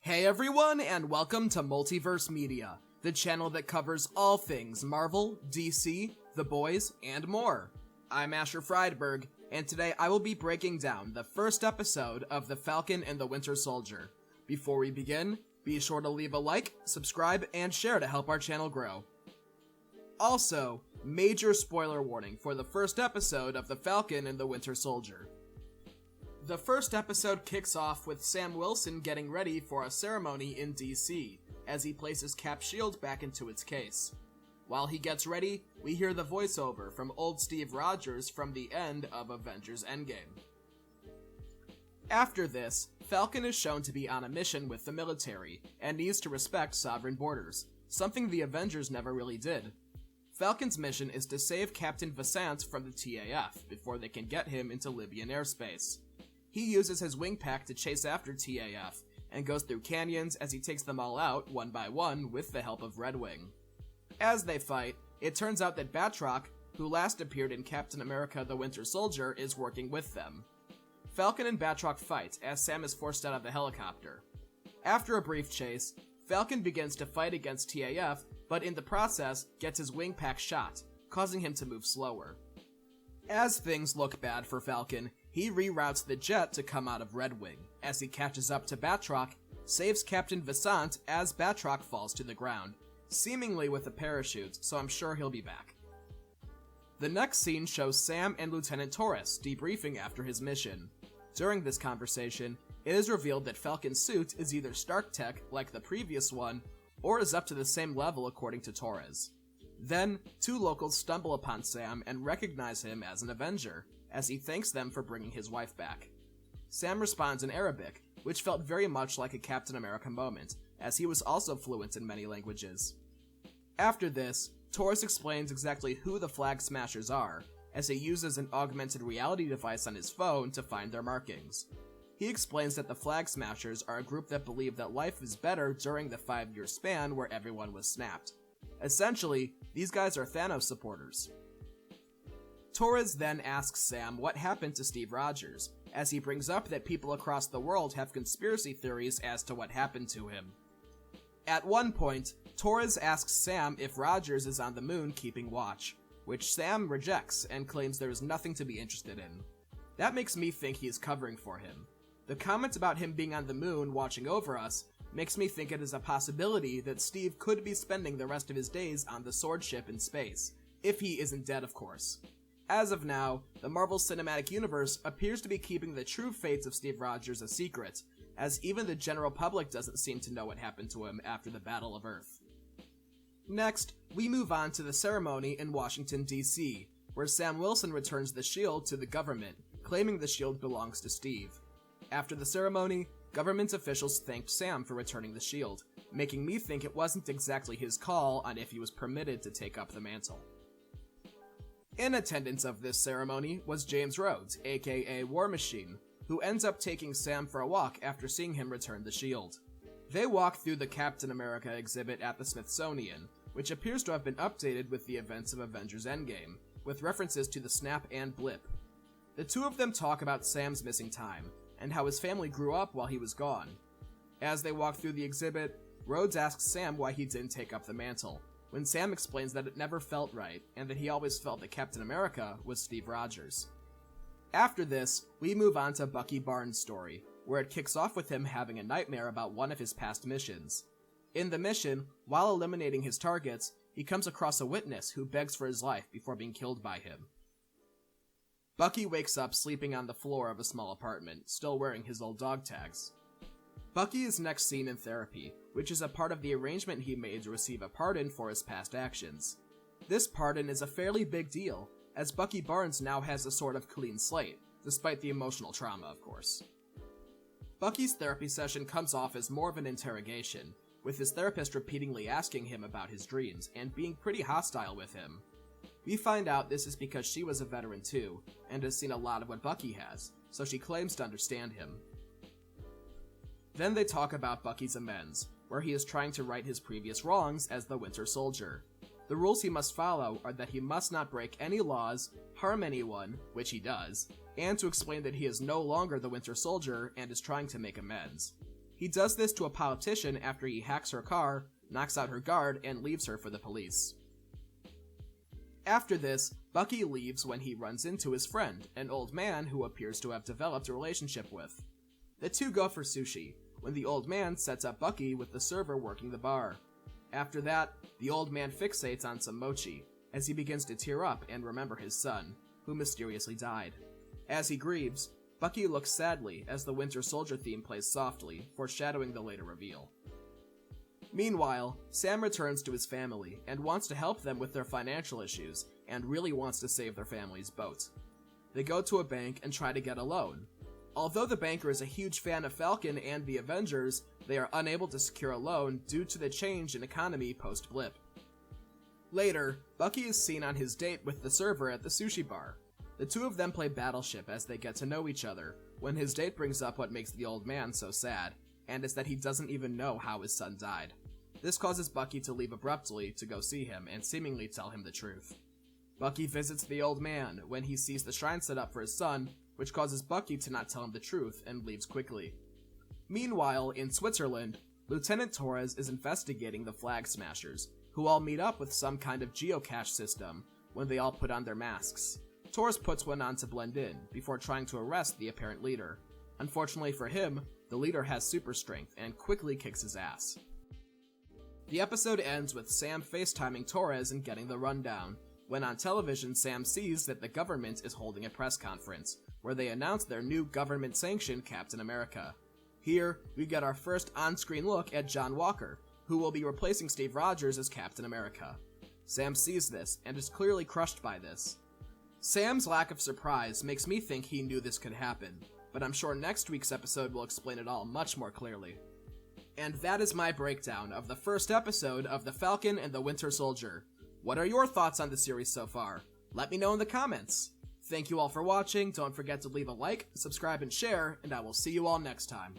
Hey everyone, and welcome to Multiverse Media, the channel that covers all things Marvel, DC, The Boys, and more. I'm Asher Friedberg, and today I will be breaking down the first episode of The Falcon and the Winter Soldier. Before we begin, be sure to leave a like, subscribe, and share to help our channel grow. Also, major spoiler warning for the first episode of The Falcon and the Winter Soldier. The first episode kicks off with Sam Wilson getting ready for a ceremony in DC, as he places Cap's shield back into its case. While he gets ready, we hear the voiceover from old Steve Rogers from the end of Avengers Endgame. After this, Falcon is shown to be on a mission with the military, and needs to respect sovereign borders, something the Avengers never really did. Falcon's mission is to save Captain Vassant from the TAF before they can get him into Libyan airspace. He uses his wing pack to chase after TAF, and goes through canyons as he takes them all out one by one with the help of Redwing. As they fight, it turns out that Batroc, who last appeared in Captain America the Winter Soldier, is working with them. Falcon and Batroc fight as Sam is forced out of the helicopter. After a brief chase, Falcon begins to fight against TAF, but in the process gets his wing pack shot, causing him to move slower. As things look bad for Falcon, he reroutes the jet to come out of Redwing. As he catches up to Batroc, saves Captain Vassant as Batroc falls to the ground, seemingly with a parachute, so I'm sure he'll be back. The next scene shows Sam and Lieutenant Torres debriefing after his mission. During this conversation, it is revealed that Falcon's suit is either Stark Tech, like the previous one, or is up to the same level according to Torres. Then, two locals stumble upon Sam and recognize him as an Avenger, as he thanks them for bringing his wife back. Sam responds in Arabic, which felt very much like a Captain America moment, as he was also fluent in many languages. After this, Torres explains exactly who the Flag Smashers are, as he uses an augmented reality device on his phone to find their markings. He explains that the Flag Smashers are a group that believe that life is better during the 5-year span where everyone was snapped. Essentially, these guys are Thanos supporters. Torres then asks Sam what happened to Steve Rogers, as he brings up that people across the world have conspiracy theories as to what happened to him. At one point, Torres asks Sam if Rogers is on the moon keeping watch, which Sam rejects and claims there is nothing to be interested in. That makes me think he is covering for him. The comment about him being on the moon watching over us makes me think it is a possibility that Steve could be spending the rest of his days on the sword ship in space, if he isn't dead, of course. As of now, the Marvel Cinematic Universe appears to be keeping the true fates of Steve Rogers a secret, as even the general public doesn't seem to know what happened to him after the Battle of Earth. Next, we move on to the ceremony in Washington, D.C., where Sam Wilson returns the shield to the government, claiming the shield belongs to Steve. After the ceremony, government officials thanked Sam for returning the shield, making me think it wasn't exactly his call on if he was permitted to take up the mantle. In attendance of this ceremony was James Rhodes, aka War Machine, who ends up taking Sam for a walk after seeing him return the shield. They walk through the Captain America exhibit at the Smithsonian, which appears to have been updated with the events of Avengers Endgame, with references to the Snap and Blip. The two of them talk about Sam's missing time, and how his family grew up while he was gone. As they walk through the exhibit, Rhodes asks Sam why he didn't take up the mantle, when Sam explains that it never felt right, and that he always felt that Captain America was Steve Rogers. After this, we move on to Bucky Barnes' story, where it kicks off with him having a nightmare about one of his past missions. In the mission, while eliminating his targets, he comes across a witness who begs for his life before being killed by him. Bucky wakes up sleeping on the floor of a small apartment, still wearing his old dog tags. Bucky is next seen in therapy, which is a part of the arrangement he made to receive a pardon for his past actions. This pardon is a fairly big deal, as Bucky Barnes now has a sort of clean slate, despite the emotional trauma, of course. Bucky's therapy session comes off as more of an interrogation, with his therapist repeatedly asking him about his dreams and being pretty hostile with him. We find out this is because she was a veteran too, and has seen a lot of what Bucky has, so she claims to understand him. Then they talk about Bucky's amends, where he is trying to right his previous wrongs as the Winter Soldier. The rules he must follow are that he must not break any laws, harm anyone, which he does, and to explain that he is no longer the Winter Soldier and is trying to make amends. He does this to a politician after he hacks her car, knocks out her guard, and leaves her for the police. After this, Bucky leaves when he runs into his friend, an old man who appears to have developed a relationship with. The two go for sushi, when the old man sets up Bucky with the server working the bar. After that, the old man fixates on some mochi, as he begins to tear up and remember his son, who mysteriously died. As he grieves, Bucky looks sadly as the Winter Soldier theme plays softly, foreshadowing the later reveal. Meanwhile, Sam returns to his family and wants to help them with their financial issues and really wants to save their family's boat. They go to a bank and try to get a loan. Although the banker is a huge fan of Falcon and the Avengers, they are unable to secure a loan due to the change in economy post-Blip. Later, Bucky is seen on his date with the server at the sushi bar. The two of them play Battleship as they get to know each other, when his date brings up what makes the old man so sad, and is that he doesn't even know how his son died. This causes Bucky to leave abruptly to go see him and seemingly tell him the truth. Bucky visits the old man when he sees the shrine set up for his son, which causes Bucky to not tell him the truth and leaves quickly. Meanwhile, in Switzerland, Lieutenant Torres is investigating the Flag Smashers, who all meet up with some kind of geocache system when they all put on their masks. Torres puts one on to blend in, before trying to arrest the apparent leader. Unfortunately for him, the leader has super strength and quickly kicks his ass. The episode ends with Sam FaceTiming Torres and getting the rundown, when on television Sam sees that the government is holding a press conference, where they announce their new government-sanctioned Captain America. Here, we get our first on-screen look at John Walker, who will be replacing Steve Rogers as Captain America. Sam sees this, and is clearly crushed by this. Sam's lack of surprise makes me think he knew this could happen, but I'm sure next week's episode will explain it all much more clearly. And that is my breakdown of the first episode of The Falcon and the Winter Soldier. What are your thoughts on the series so far? Let me know in the comments. Thank you all for watching, don't forget to leave a like, subscribe, and share, and I will see you all next time.